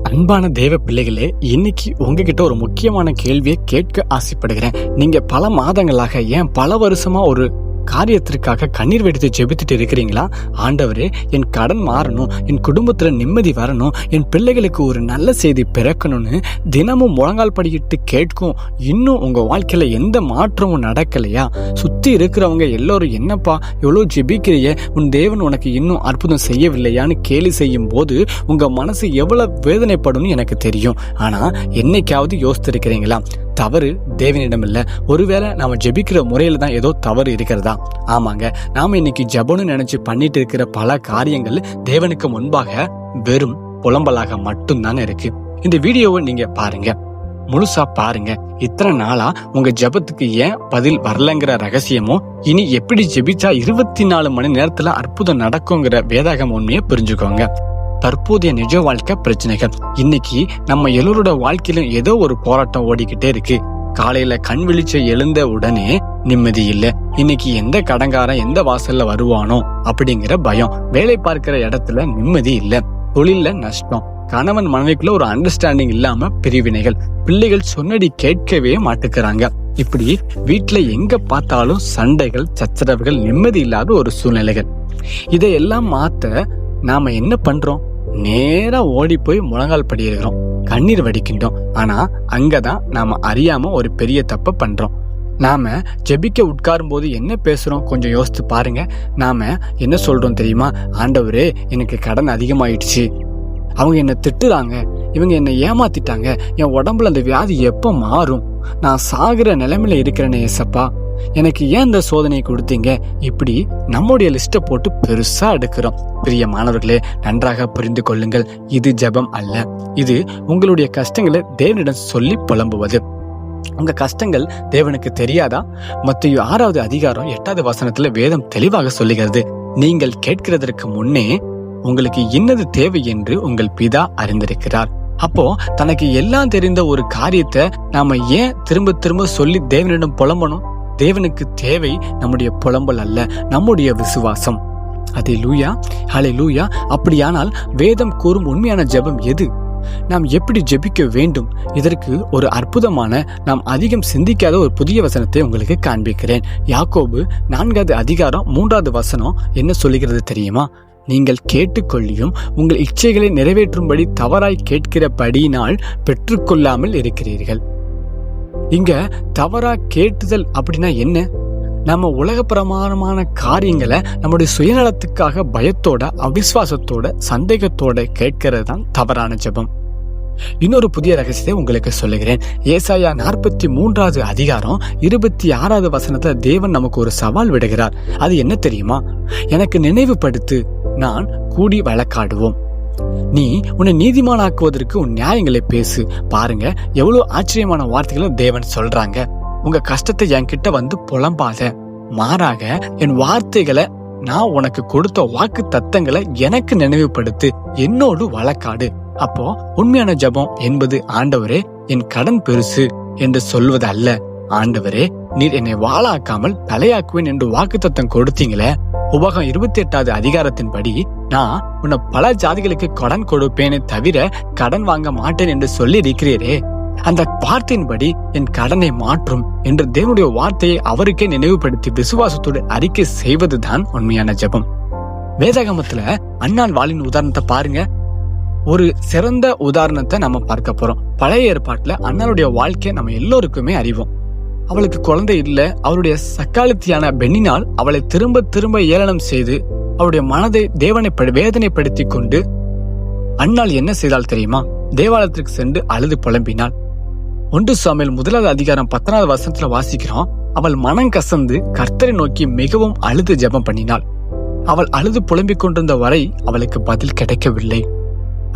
அன்பான தேவ பிள்ளைகளே, இன்னைக்கு உங்ககிட்ட ஒரு முக்கியமான கேள்வியை கேட்க ஆசைப்படுகிறேன். நீங்க பல மாதங்களாக, ஏன் பல வருஷமா ஒரு காரியத்திற்காக கண்ணீர் வெடித்து ஜெபித்துட்டு இருக்கிறீங்களா? ஆண்டவரே, என் கடன் மாறணும், என் குடும்பத்துல நிம்மதி வரணும், என் பிள்ளைகளுக்கு ஒரு நல்ல செய்தி பிறக்கணும்னு தினமும் முழங்கால் படிக்கிட்டு கேட்கும். இன்னும் உங்க வாழ்க்கையில எந்த மாற்றமும் நடக்கலையா? சுத்தி இருக்கிறவங்க எல்லாரும், என்னப்பா எவ்வளோ ஜெபிக்கிறிய, உன் தேவன் உனக்கு இன்னும் அற்புதம் செய்யவில்லையான்னு கேலி செய்யும் போது உங்க மனசு எவ்வளவு வேதனைப்படும் எனக்கு தெரியும். ஆனா என்னைக்காவது யோசித்திருக்கிறீங்களா? தவறு தேவனிடம் இல்ல, ஒருவேளை நாம ஜெபிக்கிற முறையில தான் ஏதோ தவறு இருக்கிறதா? ஆமாங்க, நாம இன்னைக்கு ஜெபம்னு நினைச்சு பண்ணிட்டு இருக்கிற பல காரியங்கள் தேவனுக்கு முன்பாக வெறும் புலம்பலாக மட்டும்தானே இருக்கு. இந்த வீடியோவை நீங்க பாருங்க, முழுசா பாருங்க. இத்தனை நாளா உங்க ஜெபத்துக்கு ஏன் பதில் வரலங்கிற ரகசியமும், இனி எப்படி ஜெபிச்சா 24 மணி நேரத்துல அற்புதம் நடக்குங்கிற வேதாகம் உண்மையை புரிஞ்சுக்கோங்க. தற்போதைய நிஜ வாழ்க்கை பிரச்சனைகள். இன்னைக்கு நம்ம எல்லோரோட வாழ்க்கையிலும் ஏதோ ஒரு போராட்டம் ஓடிக்கிட்டே இருக்கு. காலையில கண் விழிச்ச எழுந்த உடனே நிம்மதி இல்ல. இன்னைக்கு எந்த கடங்காரன் எந்த வாசல்ல வருவானோ அப்படிங்கிற பயம். வேலை பார்க்கிற இடத்துல நிம்மதி இல்ல. தொழில நஷ்டம். கணவன் மனைவிக்குள்ள ஒரு அண்டர்ஸ்டாண்டிங் இல்லாம பிரிவினைகள். பிள்ளைகள் சொன்னடி கேட்கவே மாட்டுக்கிறாங்க. இப்படி வீட்டுல எங்க பார்த்தாலும் சண்டைகள், சச்சரவுகள், நிம்மதி இல்லாத ஒரு சூழ்நிலைகள். இதையெல்லாம் மாத்த நாம என்ன பண்றோம்? நேரா ஓடி போய் முழங்கால் படியிருக்கிறோம், கண்ணீர் வடிக்கின்றோம். ஆனா அங்கதான் நாம அறியாம ஒரு பெரிய தப்ப பண்றோம். நாம ஜெபிக்க உட்காரும் போது என்ன பேசுறோம் கொஞ்சம் யோசித்து பாருங்க. நாம என்ன சொல்றோம் தெரியுமா? ஆண்டவரே, எனக்கு கடன் அதிகமாயிடுச்சு, அவங்க என்ன திட்டுறாங்க, இவங்க என்ன ஏமாத்திட்டாங்க, என் உடம்புல அந்த வியாதி எப்ப மாறும், நான் சாகுற நிலைமையில இருக்கிறேனே ஏசப்பா, எனக்கு ஏன் இந்த சோதனை கொடுத்தீங்க? இப்படி நம்முடைய லிஸ்ட போட்டு பெருசா எடுக்கிறோம். பிரிய மாணவர்களே, நன்றாக புரிந்து கொள்ளுங்கள், இது ஜெபம் அல்ல. இது உங்களுடைய கஷ்டங்களை தேவனிடம் சொல்லி புலம்புவது. உங்க கஷ்டங்கள் தேவனுக்கு தெரியாதா? மத்தேயு 6வது அதிகாரம் 8வது வசனத்துல வேதம் தெளிவாக சொல்லுகிறது, நீங்கள் கேட்கிறதற்கு முன்னே உங்களுக்கு இன்னது தேவை என்று உங்கள் பிதா அறிந்திருக்கிறார். அப்போ தனக்கு எல்லாம் தெரிந்த ஒரு காரியத்தை நாம ஏன் திரும்ப திரும்ப சொல்லி தேவனிடம் புலம்பணும்? தேவனுக்கு தேவை நம்முடைய புலம்பல் அல்ல, நம்முடைய விசுவாசம். அல்லேலூயா, அல்லேலூயா. அப்படியானால் வேதம் கூறும் உண்மையான ஜெபம் எது? நாம் எப்படி ஜெபிக்க வேண்டும்? இதற்கு ஒரு அற்புதமான, நாம் அதிகம் சிந்திக்காத ஒரு புதிய வசனத்தை உங்களுக்கு காண்பிக்கிறேன். யாக்கோபு 4வது அதிகாரம் 3வது வசனம் என்ன சொல்லுகிறது தெரியுமா? நீங்கள் கேட்டுக்கொள்ளியும் உங்கள் இச்சைகளை நிறைவேற்றும்படி தவறாய் கேட்கிறபடியினால் பெற்றுக்கொள்ளாமல் இருக்கிறீர்கள். இங்க தவறா கேட்டுதல் அப்படின்னா என்ன? நம்ம உலக பிரமாணமான காரியங்களை நம்முடைய சுயநலத்துக்காக பயத்தோட, அவிசுவாசத்தோட, சந்தேகத்தோட கேட்கிறது தான் தவறான ஜெபம். இன்னொரு புதிய ரகசியத்தை உங்களுக்கு சொல்லுகிறேன். ஏசாயா 43வது அதிகாரம் 26வது வசனத்துல தேவன் நமக்கு ஒரு சவால் விடுகிறார். அது என்ன தெரியுமா? எனக்கு நினைவுபடுத்து, நான் கூடி வழக்காடுவோம். நீ உன்னை நீதிமானாக்குவதற்கு உன் நியாயங்களை பேசு. பாருங்க, எவ்வளவு ஆச்சரியமான வார்த்தைகளை தேவன் சொல்றாங்க. உங்க கஷ்டத்தை என்கிட்ட வந்து புலம்பாத, மாறாக என் வார்த்தைகளை, நான் உனக்கு கொடுத்த வாக்கு தத்தங்களை எனக்கு நினைவுபடுத்து, என்னோடு வழக்காடு. அப்போ உண்மையான ஜெபம் என்பது, ஆண்டவரே, என் கடன் பெருசு என்று சொல்வது அல்ல. ஆண்டவரே, நீர் என்னை வாளாக்காமல் தலையாக்குவேன் என்று வாக்கு தத்தம் கொடுத்தீங்களே. உபகம் 28வது அதிகாரத்தின்படி, நான் உன்னை பல ஜாதிகளுக்கு கடன் கொடுப்பேனே தவிர கடன் வாங்க மாட்டேன் என்று சொல்லி இருக்கிறீரே. அந்த வார்த்தையின்படி என் கடனை மாற்றும் என்று தேவனுடைய வார்த்தையை அவருக்கே நினைவுபடுத்தி விசுவாசத்தோடு அறிக்கை செய்வதுதான் உண்மையான ஜெபம். வேதாகமத்துல அன்னாள் வாளின் உதாரணத்தை பாருங்க. ஒரு சிறந்த உதாரணத்தை நம்ம பார்க்க போறோம். பழைய ஏற்பாட்டுல அன்னாளுடைய வாழ்க்கையை நம்ம எல்லோருக்குமே அறிவோம். அவளுக்கு குழந்தை இல்ல. அவருடைய சக்காலத்தியான பெண்ணினால் அவளை திரும்ப திரும்ப ஏளனம் செய்து அவருடைய மனதை வேதனைப்படுத்தி கொண்டு அன்னாள் என்ன செய்தால் தெரியுமா? தேவாலயத்திற்கு சென்று அழுது புலம்பினாள். 1 சாமுவேல் 1வது அதிகாரம் 10வது வசனத்துல வாசிக்கிறோம், அவள் மனம் கசந்து கர்த்தரை நோக்கி மிகவும் அழுது ஜெபம் பண்ணினாள். அவள் அழுது புலம்பிக் கொண்டிருந்த வரை அவளுக்கு பதில் கிடைக்கவில்லை.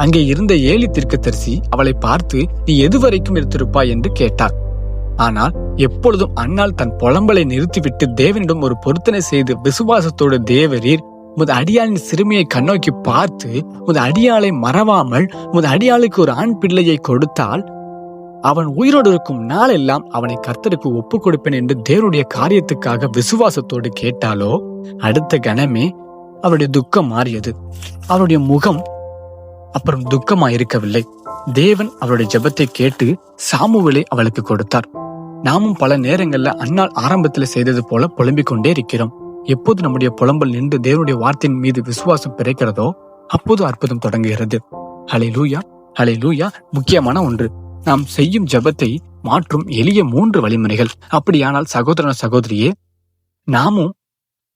அங்கே இருந்த ஏலி தீர்க்கதரிசி அவளை பார்த்து, நீ எதுவரைக்கும் இருந்திருப்பாய் என்று கேட்டார். ஆனால் எப்பொழுதும் அன்னாள் தன் புலம்பலை நிறுத்திவிட்டு தேவனிடம் ஒரு பொருத்தனை செய்து விசுவாசத்தோடு, தேவரீர் உமது அடியாளின் சிறுமியை கண்ணோக்கி பார்த்து உமது அடியாளை மறவாமல் உமது அடியாளுக்கு ஒரு ஆண் பிள்ளையை கொடுத்தால் அவன் உயிரோடு இருக்கும் நாளெல்லாம் அவனை கர்த்தருக்கு ஒப்பு கொடுப்பேன் என்று தேவனுடைய காரியத்துக்காக விசுவாசத்தோடு கேட்டாலோ, அடுத்த கணமே அவருடைய துக்கம் மாறியது. அவருடைய முகம் அப்புறம் துக்கமா இருக்கவில்லை. தேவன் அவளுடைய ஜெபத்தை கேட்டு சாமுவேலை அவளுக்கு கொடுத்தார். நாமும் பல நேரங்கள்ல அந்நாள் ஆரம்பத்துல செய்தது போல புலம்பிக் கொண்டே இருக்கிறோம். எப்போது நம்முடைய புலம்பல் நின்று தேவனுடைய வார்த்தையின் மீது விசுவாசம் பிறக்கிறதோ அப்போது அற்புதம் தொடங்குகிறது. ஹல்லேலூயா, ஹல்லேலூயா. முக்கியமான ஒன்று, நாம் செய்யும் ஜெபத்தை மாற்றும் எளிய 3 வழிமுறைகள். அப்படியானால் சகோதரன் சகோதரியே, நாமும்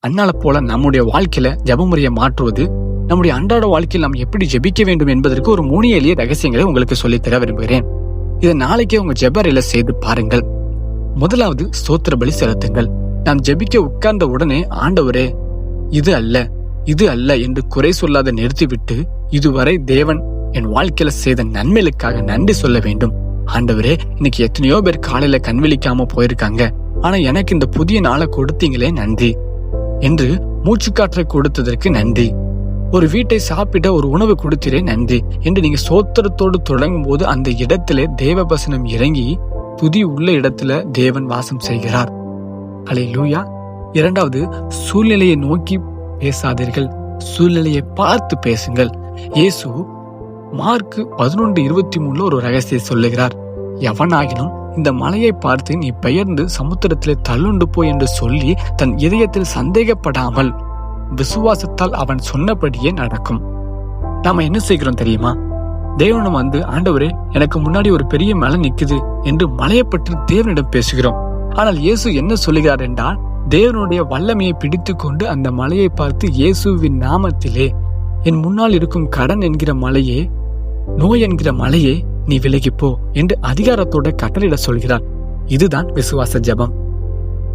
அன்னால போல நம்முடைய வாழ்க்கையில ஜெபமுறையை மாற்றுவது, நம்முடைய அன்றாட வாழ்க்கையில் நாம் எப்படி ஜெபிக்க வேண்டும் என்பதற்கு ஒரு 3 எளிய ரகசியங்களை உங்களுக்கு சொல்லித்தர விரும்புகிறேன். இதை நாளைக்கே உங்க ஜெபறையில செய்து பாருங்கள். முதலாவது, ஸ்தோத்திர பலி செலுத்துங்கள். நாம் ஜெபிக்க உட்கார்ந்த உடனே, ஆண்டவரே இது அல்ல இது அல்ல என்று குறை சொல்லாத நிறுத்திவிட்டு, இதுவரை தேவன் என் வாழ்க்கையில செய்த நன்மைகளுக்காக நன்றி சொல்ல வேண்டும். ஆண்டவரே, இன்னைக்கு எத்தனையோ பேர் காலையில கண் விழிக்காம போயிருக்காங்க, ஆனா எனக்கு இந்த புதிய நாளை கொடுத்தீங்களே நன்றி என்று, மூச்சுக்காற்றை கொடுத்ததற்கு நன்றி, ஒரு வீட்டை சாப்பிட ஒரு உணவு கொடுத்தீரே நன்றி என்று நீங்க சோத்திரத்தோடு தொடங்கும் போது அந்த இடத்திலே தேவவசனம் இறங்கி துதி உள்ள இடத்துல தேவன் வாசம் செய்கிறார். ஹல்லேலூயா. இரண்டாவது, சூழ்நிலையை நோக்கி பேசாதீர்கள், சூழ்நிலையை பார்த்து பேசுங்கள். இயேசு மார்க் 11:23 ஒரு ரகசியத்தை சொல்லுகிறார். எவனாகிலும் இந்த மலையை பார்த்து நீ பெயர்ந்து சமுத்திரத்திலே தள்ளுண்டு போ என்று சொல்லி தன் இதயத்தில் சந்தேகப்படாமல் விசுவாசத்தால் அவன் சொன்னபடியே நடக்கும். நாம என்ன செய்கிறோம் தெரியுமா? தேவனும் ஆண்டவரே எனக்கு முன்னாடி ஒரு பெரிய மலை நிக்குது என்று மலையை பற்றி தேவனிடம் பேசுகிறோம். ஆனால் இயேசு என்ன சொல்லுகிறார் என்றால், தேவனுடைய வல்லமையை பிடித்து கொண்டு அந்த மலையை பார்த்து, இயேசுவின் நாமத்திலே என் முன்னால் இருக்கும் கடன் என்கிற மலையே, நோய் என்கிற மலையே நீ விலகிப்போ என்று அதிகாரத்தோட கட்டளையிட சொல்கிறார். இதுதான் விசுவாச ஜெபம்.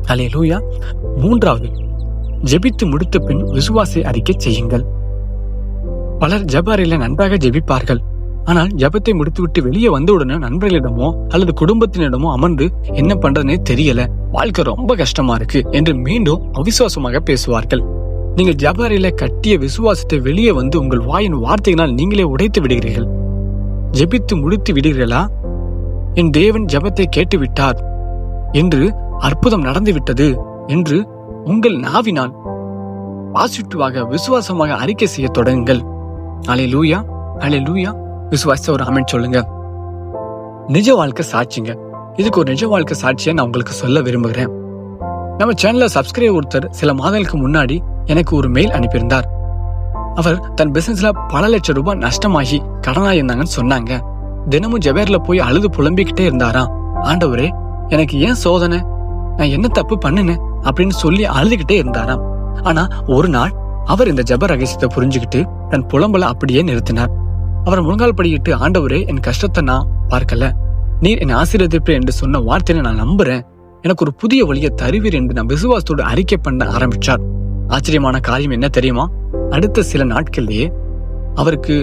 ஹல்லேலூயா. மூன்றாவது, ஜெபித்து முடித்த பின் விசுவாசை அறிக்கை செய்யுங்கள். பலர் ஜெப அறையில நன்றாக ஜெபிப்பார்கள். ஆனால் ஜெபத்தை முடித்துவிட்டு வெளியே வந்தவுடனே நண்பர்களிடமோ அல்லது குடும்பத்தினரிடமோ அமர்ந்து என்ன பண்றதுனே தெரியல, வாழ்க்கை ரொம்ப கஷ்டமா இருக்கு என்று மீண்டும் அவிசுவாசமாக பேசுவார்கள். நீங்கள் ஜெப அறையில கட்டிய விசுவாசத்தை வெளியே வந்து உங்கள் வாயின் வார்த்தைகளால் நீங்களே உடைத்து விடுகிறீர்கள். ஜெபித்து முடித்து விடுகிறீர்களா? என் தேவன் ஜெபத்தை கேட்டு விட்டார் என்று, அற்புதம் நடந்து விட்டது என்று உங்கள் நாவினால் பாசிட்டிவாக விசுவாசமாக அறிக்கை செய்ய தொடங்குங்கள். ஹல்லேலூயா, ஹல்லேலூயா. விசுவாச ஒரு ஆமென் சொல்லுங்க. நிஜ வாழ்க்கை சாட்சிங்க. இதுக்கு ஒரு நிஜ வாழ்க்கை சாட்சியை நான் உங்களுக்கு சொல்ல விரும்புகிறேன். நம்ம சேனல்ல சப்ஸ்கிரைப் ஒருத்தர் சில மாதங்களுக்கு முன்னாடி எனக்கு ஒரு மெயில் அனுப்பியிருந்தார். அவர் தன் பிசினஸ்ல பல லட்சம் ரூபாய் நஷ்டமாகி கடனா இருந்தாங்கன்னு சொன்னாங்க. தினமும் ஜெபர்ல போய் அழுது புலம்பிக்கிட்டே இருந்தாராம். ஆண்டவரே எனக்கு ஏன் சோதனை, நான் என்ன தப்பு பண்ணுனேன் அப்படின்னு சொல்லி அழுதுகிட்டே இருந்தாராம். ஆனா ஒரு நாள் அவர் இந்த ஜெப ரகசியத்தை புரிஞ்சுக்கிட்டு தன் புலம்பலை அப்படியே நிறுத்தினார். அவர் முழங்கால் படிக்கிட்டு, ஆண்டவரே என் கஷ்டத்தை நான் பார்க்கல, நீர் என்னை ஆசீர்வதிப்பீர் என்று சொன்ன வார்த்தையை நான் நம்புறேன், எனக்கு ஒரு புதிய வழியை தருவீர் என்று நான் விசுவாசத்தோடு அறிக்கை பண்ண ஆரம்பிச்சார். ஆச்சரியமான காரியம் என்ன தெரியுமா? அடுத்த சில நாட்களிலேயே அவருக்கு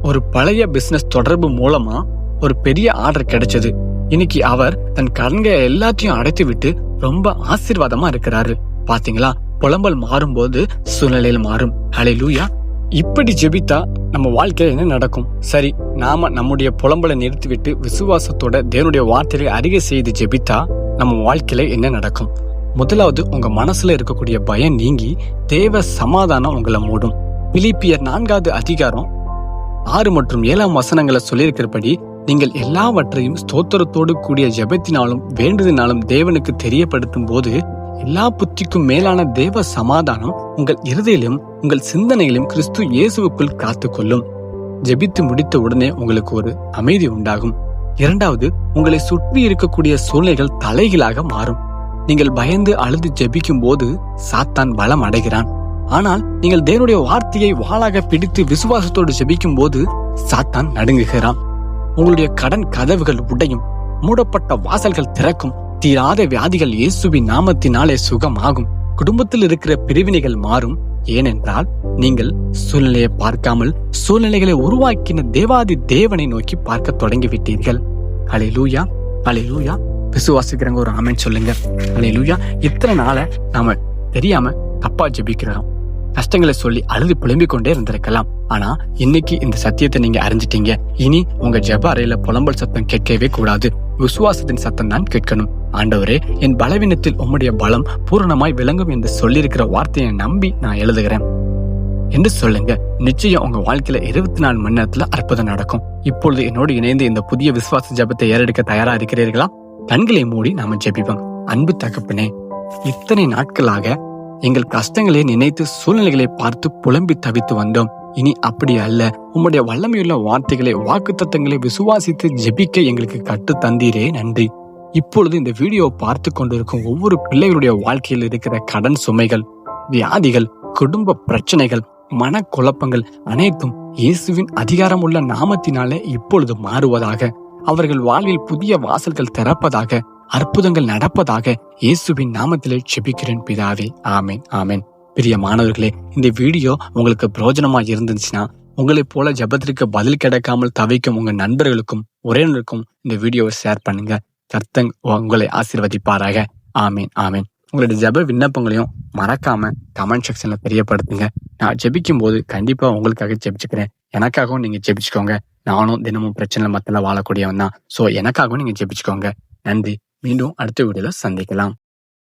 ஒரு பழைய பிசினஸ் தொடர்பு மூலமா ஒரு பெரிய ஆர்டர் கிடைச்சது. இன்னைக்கு அவர் தன் கடன்களை எல்லாத்தையும் அடைத்து விட்டு ரொம்ப ஆசீர்வாதமா இருக்கிறாரு. பாத்தீங்களா? புலம்பல் மாறும்போது சூழ்நிலையில் மாறும். ஹல்லேலூயா. இப்படி ஜெபித்தா நம்ம வாழ்க்கையில என்ன நடக்கும்? சரி, நாம நம்முடைய புலம்பலை நிறுத்திவிட்டு விசுவாசத்தோட தேவனுடைய வார்த்தையை அறிக்கை செய்து ஜெபித்தா நம்ம வாழ்க்கையில என்ன நடக்கும்? முதலாவது, உங்க மனசுல இருக்கக்கூடிய பயம் நீங்கி தேவ சமாதானம் உங்களை மூடும். பிலிப்பியர் 4வது அதிகாரம் 6 மற்றும் 7 வசனங்களை சொல்லியிருக்கிறபடி, நீங்கள் எல்லாவற்றையும் ஸ்தோத்திரத்தோடு கூடிய ஜெபத்தினாலும் வேண்டுதலினாலும் தேவனுக்கு தெரியப்படுத்தும் போது எல்லா புத்திக்கும் மேலான தேவ சமாதானம் உங்கள் இருதயிலும் உங்கள் சிந்தனையிலும் கிறிஸ்து இயேசுவுக்குள் காத்துக்கொள்ளும். ஜெபித்து முடித்த உடனே உங்களுக்கு ஒரு அமைதி உண்டாகும். இரண்டாவது, உங்களை சுற்றி இருக்கக்கூடிய சூழ்நிலைகள் தலைகீழாக மாறும். நீங்கள் பயந்து அழுது ஜெபிக்கும் போது சாத்தான் பலம் அடைகிறான். ஆனால் நீங்கள் தேவனுடைய வார்த்தையை வாளாக பிடித்து விசுவாசத்தோடு ஜெபிக்கும் போது சாத்தான் நடுங்குகிறான். உங்களுடைய கடன் கதவுகள் உடையும், மூடப்பட்ட வாசல்கள் திறக்கும், தீராத வியாதிகள் இயேசுவின் நாமத்தினாலே சுகமாகும், குடும்பத்தில் இருக்கிற பிரிவினைகள் மாறும். ஏனென்றால் நீங்கள் சூழ்நிலையை பார்க்காமல் சூழ்நிலைகளை உருவாக்கின தேவாதி தேவனை நோக்கி பார்க்க தொடங்கிவிட்டீர்கள். ஹல்லேலூயா, ஹல்லேலூயா. விசுவாசிக்கிறவங்க ஒரு ஆமென் சொல்லுங்க. ஹல்லேலூயா. இத்தனை நாள நாம தெரியாம தப்பா ஜெபிக்கிறோம், கஷ்டங்களை சொல்லி அழுது புலம்பிக் கொண்டே இருந்திருக்கலாம். ஆனா இன்னைக்கு இந்த சத்தியத்தை நீங்க அறிஞ்சிட்டீங்க. இனி உங்க ஜெப அறையில புலம்பல் சத்தம் கேட்கவே கூடாது, விசுவாசத்தின் சத்தம் தான் கேட்கணும். ஆண்டவரே, என் பலவீனத்தில் உம்முடைய பலம் பூரணமாய் விளங்கும் என்று சொல்லியிருக்கிற வார்த்தையை நம்பி நான் எழுதுகிறேன். என்று சொல்லுங்க. நிச்சயம் உங்க வாழ்க்கையில 24 மணி நேரத்துல அற்புதம் நடக்கும். இப்பொழுது என்னோடு இணைந்து இந்த புதிய விசுவாச ஜெபத்தை ஏறெடுக்க தயாரா இருக்கிறீர்களா? கண்களை மூடி நாம ஜெபிப்போம். அன்பு தகப்பனே, இத்தனை நாட்களாக எங்கள் கஷ்டங்களை நினைத்து சூழ்நிலைகளை பார்த்து புலம்பி தவித்து வந்தோம். இனி அப்படி அல்ல. உம்முடைய வல்லமையுள்ள வார்த்தைகளை, வாக்குத்தத்தங்களை விசுவாசித்து ஜெபிக்க எங்களுக்கு கற்று தந்தீரே, நன்றி. இப்பொழுது இந்த வீடியோவை பார்த்து கொண்டிருக்கும் ஒவ்வொரு பிள்ளைகளுடைய வாழ்க்கையில் இருக்கிற கடன் சுமைகள், வியாதிகள், குடும்ப பிரச்சனைகள், மனக்குழப்பங்கள் அனைத்தும் இயேசுவின் அதிகாரமுள்ள நாமத்தினாலே இப்பொழுது மாறுவதாக, அவர்கள் வாழ்வில் புதிய வாசல்கள் திறப்பதாக, அற்புதங்கள் நடப்பதாக இயேசுவின் நாமத்திலே ஜெபிக்கிறேன் பிதாவே. ஆமேன், ஆமேன். பிரியமானவர்களே, இந்த வீடியோ உங்களுக்கு பிரயோஜனமா இருந்துச்சுன்னா உங்களைப் போல ஜெபத்திற்கு பதில் கிடைக்காமல் தவிக்கும் உங்க நண்பர்களுக்கும் உறவினருக்கும் இந்த வீடியோவை ஷேர் பண்ணுங்க. கர்த்தர் உங்களை ஆசீர்வதிப்பாராக. ஆமேன், ஆமேன். உங்களுடைய ஜெப விண்ணப்பங்களையும் மறக்காம கமெண்ட் செக்ஷன்ல தெரியப்படுத்துங்க. நான் ஜெபிக்கும் போது கண்டிப்பா உங்களுக்காக ஜெபிச்சுக்கிறேன். எனக்காகவும் நீங்க ஜெபிச்சுக்கோங்க. நானும் தினமும் பிரச்சனை மத்தியில வாழக்கூடியவன் தான். சோ எனக்காகவும் நீங்க ஜெபிச்சுக்கோங்க. நன்றி. மீண்டும் அடுத்த வீடியோல சந்திக்கலாம்.